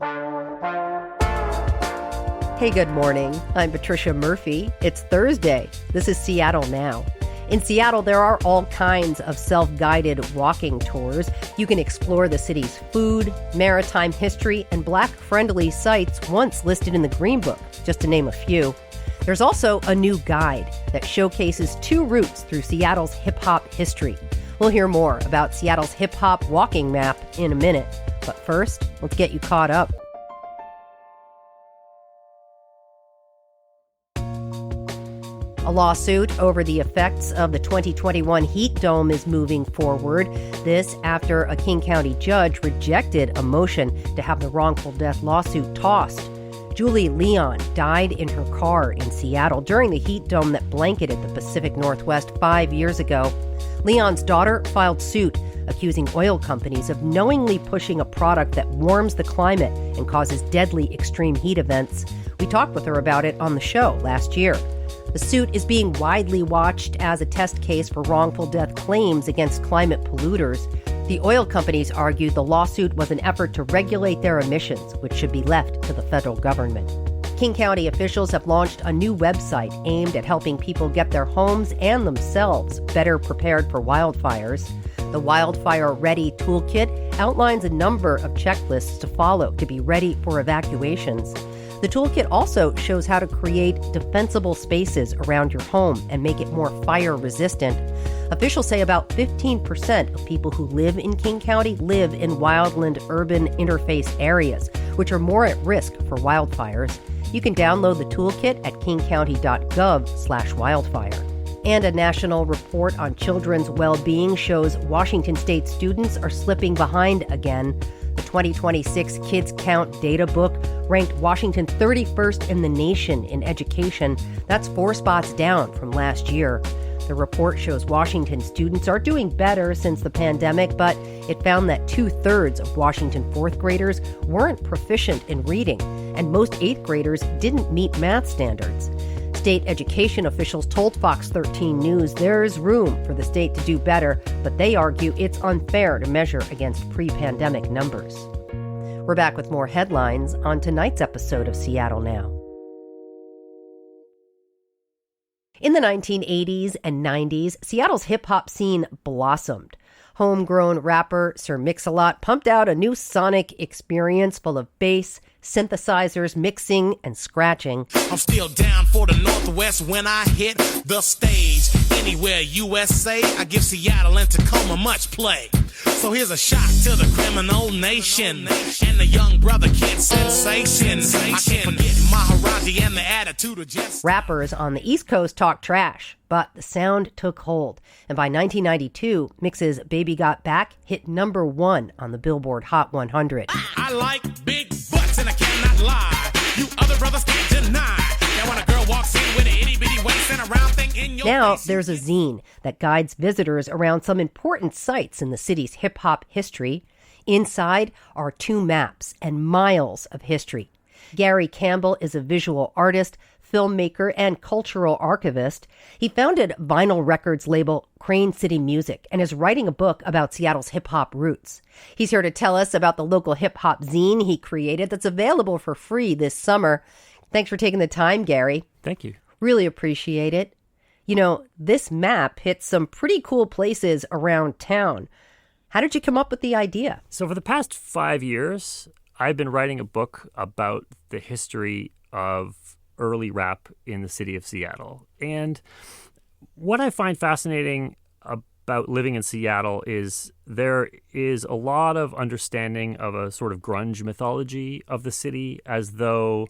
Hey, good morning. I'm Patricia Murphy. It's Thursday. This is Seattle Now. In Seattle, there are all kinds of self-guided walking tours. You can explore the city's food, maritime history, and Black-friendly sites once listed in the Green Book, just to name a few. There's also a new guide that showcases 2 routes through Seattle's hip-hop history. We'll hear more about Seattle's hip-hop walking map in a minute. But first, let's get you caught up. A lawsuit over the effects of the 2021 heat dome is moving forward. This after a King County judge rejected a motion to have the wrongful death lawsuit tossed. Julie Leon died in her car in Seattle during the heat dome that blanketed the Pacific Northwest 5 years ago. Leon's daughter filed suit, accusing oil companies of knowingly pushing a product that warms the climate and causes deadly extreme heat events. We talked with her about it on the show last year. The suit is being widely watched as a test case for wrongful death claims against climate polluters. The oil companies argue the lawsuit was an effort to regulate their emissions, which should be left to the federal government. King County officials have launched a new website aimed at helping people get their homes and themselves better prepared for wildfires. The Wildfire Ready Toolkit outlines a number of checklists to follow to be ready for evacuations. The toolkit also shows how to create defensible spaces around your home and make it more fire resistant. Officials say about 15% of people who live in King County live in wildland urban interface areas, which are more at risk for wildfires. You can download the toolkit at kingcounty.gov/wildfire. And a national report on children's well-being shows Washington state students are slipping behind again. The 2026 Kids Count data book ranked Washington 31st in the nation in education. That's 4 spots down from last year. The report shows Washington students are doing better since the pandemic, but it found that 2/3 of Washington 4th graders weren't proficient in reading, and most 8th graders didn't meet math standards. State education officials told Fox 13 News there's room for the state to do better, but they argue it's unfair to measure against pre-pandemic numbers. We're back with more headlines on tonight's episode of Seattle Now. In the 1980s and 90s, Seattle's hip-hop scene blossomed. Homegrown rapper Sir Mix-a-Lot pumped out a new sonic experience full of bass, synthesizers, mixing, and scratching. I'm still down for the Northwest when I hit the stage. Anywhere USA, I give Seattle and Tacoma much play. So here's a shot to the criminal nation and the young brother kid sensation. I can't forget Maharaji and the attitude of just... Rappers on the East Coast talk trash, but the sound took hold. And by 1992, Mix's Baby Got Back hit number 1 on the Billboard Hot 100. I like big butts and I cannot lie. You other brothers can't deny. Now when a girl walks in with an itty-bitty waist and a round thing in your Now face, there's a zine that guides visitors around some important sites in the city's hip-hop history. Inside are 2 maps and miles of history. Gary Campbell is a visual artist, filmmaker, and cultural archivist. He founded vinyl records label Crane City Music and is writing a book about Seattle's hip-hop roots. He's here to tell us about the local hip-hop zine he created that's available for free this summer. Thanks for taking the time, Gary. Thank you. Really appreciate it. You know, this map hits some pretty cool places around town. How did you come up with the idea? So for the past 5 years, I've been writing a book about the history of early rap in the city of Seattle. And what I find fascinating about living in Seattle is there is a lot of understanding of a sort of grunge mythology of the city, as though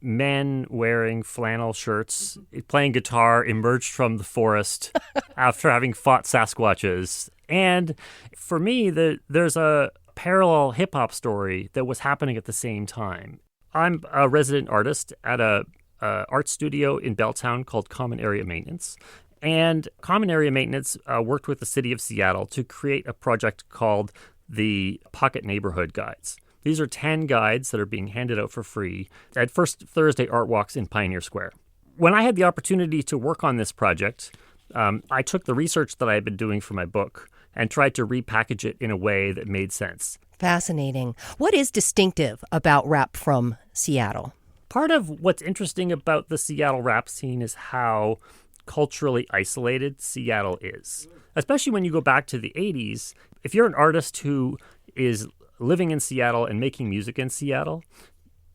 men wearing flannel shirts, playing guitar, emerged from the forest after having fought Sasquatches. And for me, there's a parallel hip-hop story that was happening at the same time. I'm a resident artist at a art studio in Belltown called Common Area Maintenance. And Common Area Maintenance worked with the city of Seattle to create a project called the Pocket Neighborhood Guides. These are 10 guides that are being handed out for free at First Thursday Art Walks in Pioneer Square. When I had the opportunity to work on this project, I took the research that I had been doing for my book and tried to repackage it in a way that made sense. Fascinating. What is distinctive about rap from Seattle? Part of what's interesting about the Seattle rap scene is how culturally isolated Seattle is. Especially when you go back to the 80s, if you're an artist who is living in Seattle and making music in Seattle,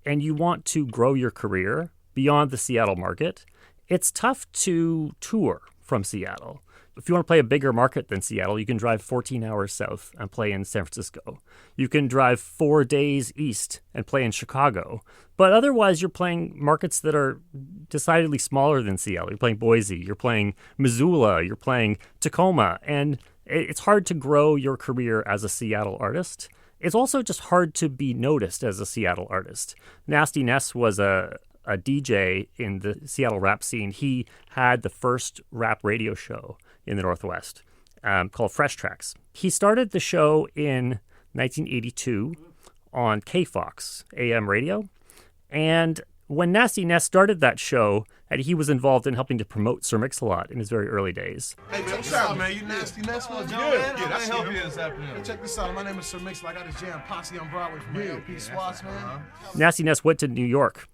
and you want to grow your career beyond the Seattle market, it's tough to tour from Seattle. If you want to play a bigger market than Seattle, you can drive 14 hours south and play in San Francisco. You can drive 4 days east and play in Chicago. But otherwise, you're playing markets that are decidedly smaller than Seattle. You're playing Boise, you're playing Missoula, you're playing Tacoma. And it's hard to grow your career as a Seattle artist. It's also just hard to be noticed as a Seattle artist. Nasty Ness was a DJ in the Seattle rap scene. He had the first rap radio show in the Northwest called Fresh Tracks. He started the show in 1982 on KFOX AM radio. And when Nasty Ness started that show, and he was involved in helping to promote Sir Mix-a-Lot in his very early days. Hey, man, what's up, man? You Nasty Ness? What's good? Yeah, that's help you this afternoon. Hey, check this out. My name is Sir Mix-a-Lot. I got this jam Posse on Broadway from LP Swats, man. Nasty Ness went to New York.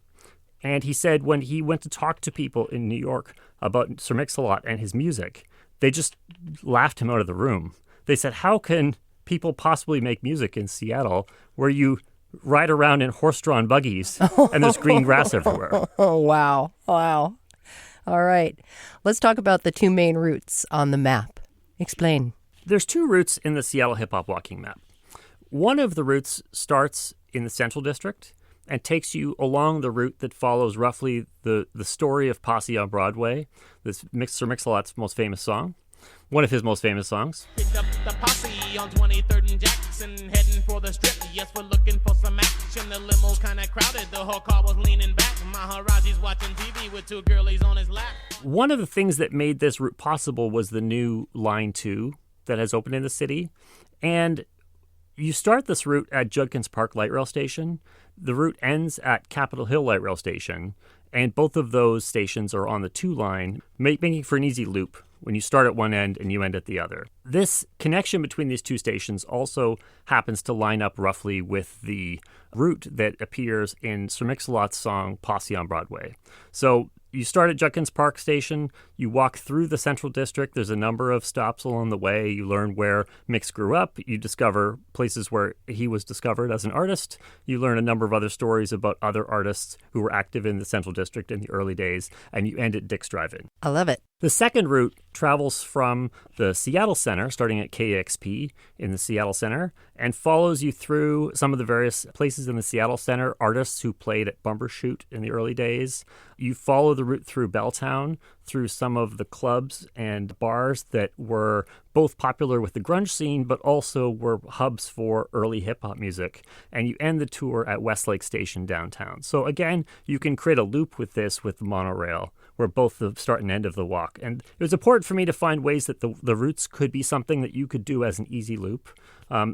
And he said when he went to talk to people in New York about Sir Mix-a-Lot and his music, they just laughed him out of the room. They said, how can people possibly make music in Seattle where you ride around in horse-drawn buggies and there's green grass everywhere? Oh, wow. Wow. All right. Let's talk about the two main routes on the map. Explain. There's two routes in the Seattle hip-hop walking map. One of the routes starts in the Central District and takes you along the route that follows roughly the story of Posse on Broadway, this Sir Mix-a-Lot's most famous song, one of his most famous songs. Picked up the posse on 23rd and Jackson, heading for the strip. Yes, we're looking for some action. The limo's kind of crowded. The whole car was leaning back. Maharaji's watching TV with two girlies on his lap. One of the things that made this route possible was the new Line 2 that has opened in the city. And you start this route at Judkins Park Light Rail Station. The route ends at Capitol Hill Light Rail Station, and both of those stations are on the 2 line, making for an easy loop when you start at one end and you end at the other. This connection between these two stations also happens to line up roughly with the route that appears in Sir Mix-a-Lot's song Posse on Broadway. So you start at Judkins Park Station, you walk through the Central District, there's a number of stops along the way, you learn where Mix grew up, you discover places where he was discovered as an artist, you learn a number of other stories about other artists who were active in the Central District in the early days, and you end at Dick's Drive-In. I love it. The second route travels from the Seattle Center, starting at KXP in the Seattle Center, and follows you through some of the various places in the Seattle Center, artists who played at Bumbershoot in the early days. You follow the route through Belltown, through some of the clubs and bars that were both popular with the grunge scene, but also were hubs for early hip-hop music. And you end the tour at Westlake Station downtown. So again, you can create a loop with this with the monorail, where both the start and end of the walk. And it was important for me to find ways that the routes could be something that you could do as an easy loop.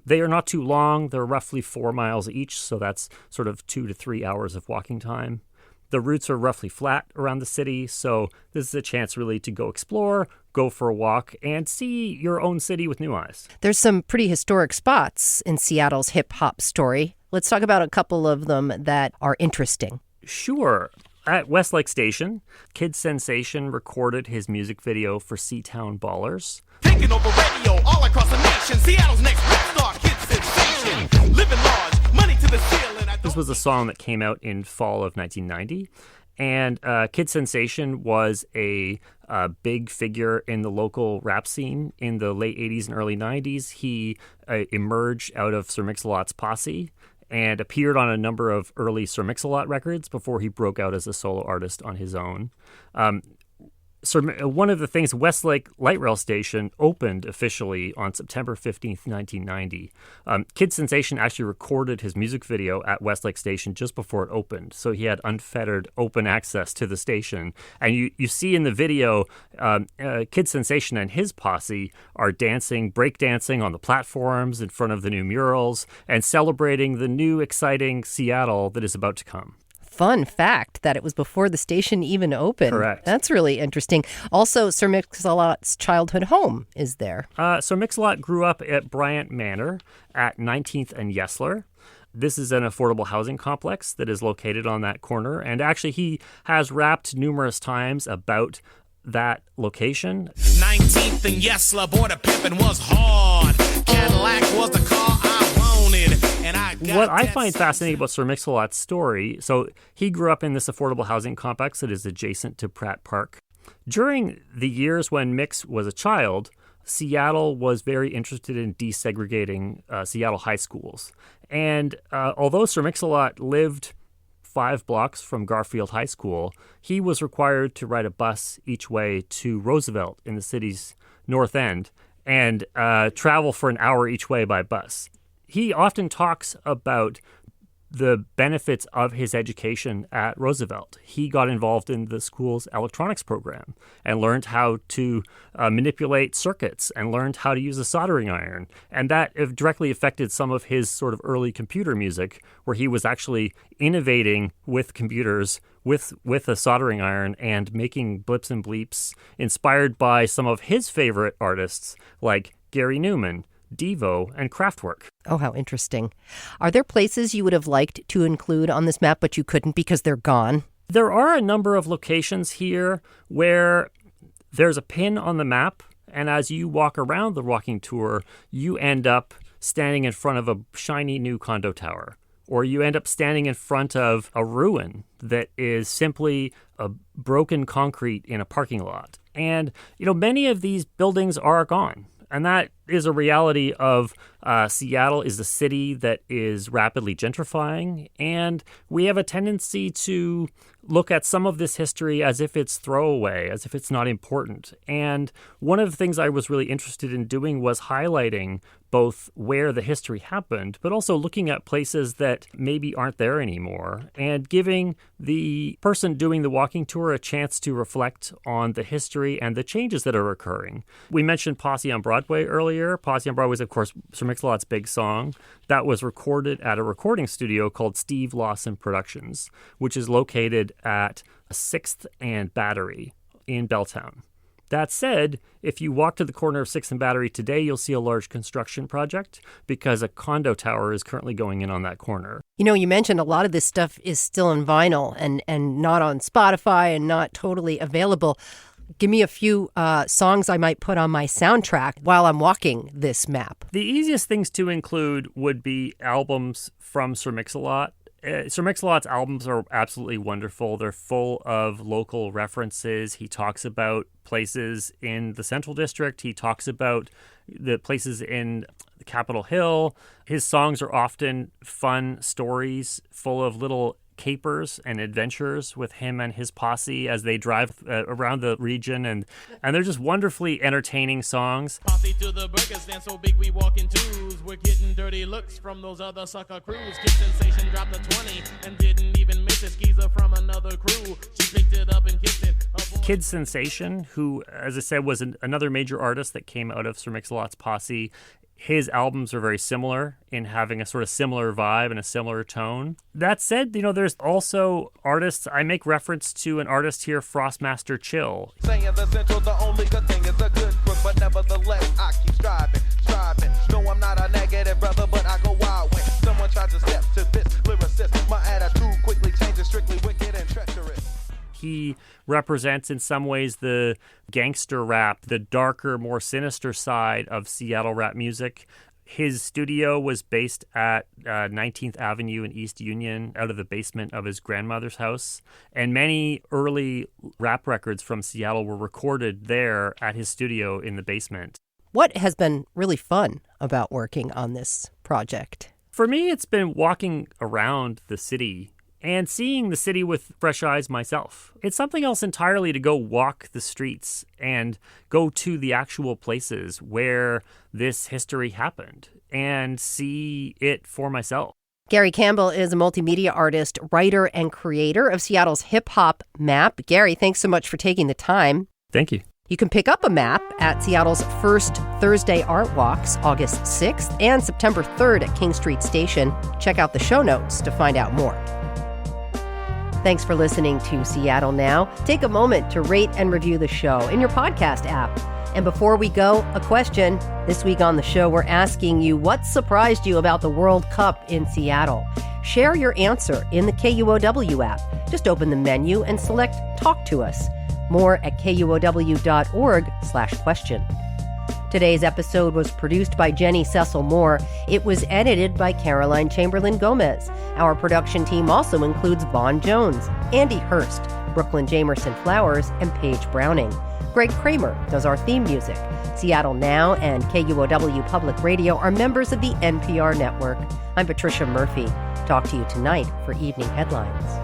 They are not too long. They're roughly 4 miles each, so that's sort of 2 to 3 hours of walking time. The routes are roughly flat around the city, so this is a chance really to go explore, go for a walk, and see your own city with new eyes. There's some pretty historic spots in Seattle's hip-hop story. Let's talk about a couple of them that are interesting. Sure. At Westlake Station, Kid Sensation recorded his music video for Seatown Ballers. Taking over radio all across the nation. Seattle's next rap star, Kid Sensation. Living large, money to the ceiling. This was a song that came out in fall of 1990. And Kid Sensation was a big figure in the local rap scene in the late 80s and early 90s. He emerged out of Sir Mix-a-Lot's posse and appeared on a number of early Sir Mix-a-Lot records before he broke out as a solo artist on his own. One of the things, Westlake Light Rail Station opened officially on September 15th, 1990. Kid Sensation actually recorded his music video at Westlake Station just before it opened, so he had unfettered open access to the station. And you see in the video, Kid Sensation and his posse are breakdancing on the platforms in front of the new murals and celebrating the new exciting Seattle that is about to come. fun fact that it was before the station even opened. Correct. That's really interesting. Also, Sir Mix-a-Lot's childhood home is there. Sir Mix-a-Lot grew up at Bryant Manor at 19th and Yesler. This is an affordable housing complex that is located on that corner. And actually, he has rapped numerous times about that location. 19th and Yesler, boy, the pimpin' was hard. Cadillac was the car I wanted. And I got what I find fascinating about Sir Mix-a-Lot's story, so he grew up in this affordable housing complex that is adjacent to Pratt Park. During the years when Mix was a child, Seattle was very interested in desegregating Seattle high schools. And although Sir Mix-a-Lot lived 5 blocks from Garfield High School, he was required to ride a bus each way to Roosevelt in the city's north end and travel for an hour each way by bus. He often talks about the benefits of his education at Roosevelt. He got involved in the school's electronics program and learned how to manipulate circuits and learned how to use a soldering iron. And that directly affected some of his sort of early computer music, where he was actually innovating with computers with a soldering iron and making blips and bleeps inspired by some of his favorite artists like Gary Newman, Devo, and Kraftwerk. Oh, how interesting. Are there places you would have liked to include on this map, but you couldn't because they're gone? There are a number of locations here where there's a pin on the map, and as you walk around the walking tour, you end up standing in front of a shiny new condo tower, or you end up standing in front of a ruin that is simply a broken concrete in a parking lot. And, many of these buildings are gone. And that is a reality of Seattle is a city that is rapidly gentrifying, and we have a tendency to look at some of this history as if it's throwaway, as if it's not important. And one of the things I was really interested in doing was highlighting both where the history happened, but also looking at places that maybe aren't there anymore and giving the person doing the walking tour a chance to reflect on the history and the changes that are occurring. We mentioned Posse on Broadway earlier. Posse on Broadway is, of course, Sir Mix-a-Lot's big song. That was recorded at a recording studio called Steve Lawson Productions, which is located at 6th and Battery in Belltown. That said, if you walk to the corner of 6th and Battery today, you'll see a large construction project because a condo tower is currently going in on that corner. You mentioned a lot of this stuff is still in vinyl and not on Spotify and not totally available. Give me a few songs I might put on my soundtrack while I'm walking this map. The easiest things to include would be albums from Sir Mix-a-Lot. Sir Mix-a-Lot's albums are absolutely wonderful. They're full of local references. He talks about places in the Central District. He talks about the places in Capitol Hill. His songs are often fun stories full of little capers and adventures with him and his posse as they drive around the region, and they're just wonderfully entertaining songs. Posse to the burger stand so big we walk in twos. We're getting dirty looks from those other sucker crews. Kid Sensation dropped the 20 and didn't even miss it. Skeezer from another crew. She picked it up and kissed it. Kid Sensation, who, as I said, was another major artist that came out of Sir Mix-a-Lot's posse. His albums are very similar in having a sort of similar vibe and a similar tone. That said, there's also artists. I make reference to an artist here, Frostmaster Chill. Saying the central, the only good thing is a good crook, but nevertheless, I keep striving. No, I'm not a negative brother, but I go wild when someone tries to step to this lyricist. My attitude quickly changes, strictly wicked and treacherous. He represents in some ways the gangster rap, the darker, more sinister side of Seattle rap music. His studio was based at 19th Avenue in East Union, out of the basement of his grandmother's house. And many early rap records from Seattle were recorded there at his studio in the basement. What has been really fun about working on this project? For me, it's been walking around the city and seeing the city with fresh eyes myself. It's something else entirely to go walk the streets and go to the actual places where this history happened and see it for myself. Gary Campbell is a multimedia artist, writer, and creator of Seattle's hip-hop map. Gary, thanks so much for taking the time. Thank you. You can pick up a map at Seattle's first Thursday Art Walks, August 6th and September 3rd at King Street Station. Check out the show notes to find out more. Thanks for listening to Seattle Now. Take a moment to rate and review the show in your podcast app. And before we go, a question. This week on the show, we're asking you what surprised you about the World Cup in Seattle. Share your answer in the KUOW app. Just open the menu and select Talk to Us. More at KUOW.org/question. Today's episode was produced by Jenny Cecil Moore. It was edited by Caroline Chamberlain Gomez. Our production team also includes Vaughn Jones, Andy Hurst, Brooklyn Jamerson Flowers, and Paige Browning. Greg Kramer does our theme music. Seattle Now and KUOW Public Radio are members of the NPR network. I'm Patricia Murphy. Talk to you tonight for Evening Headlines.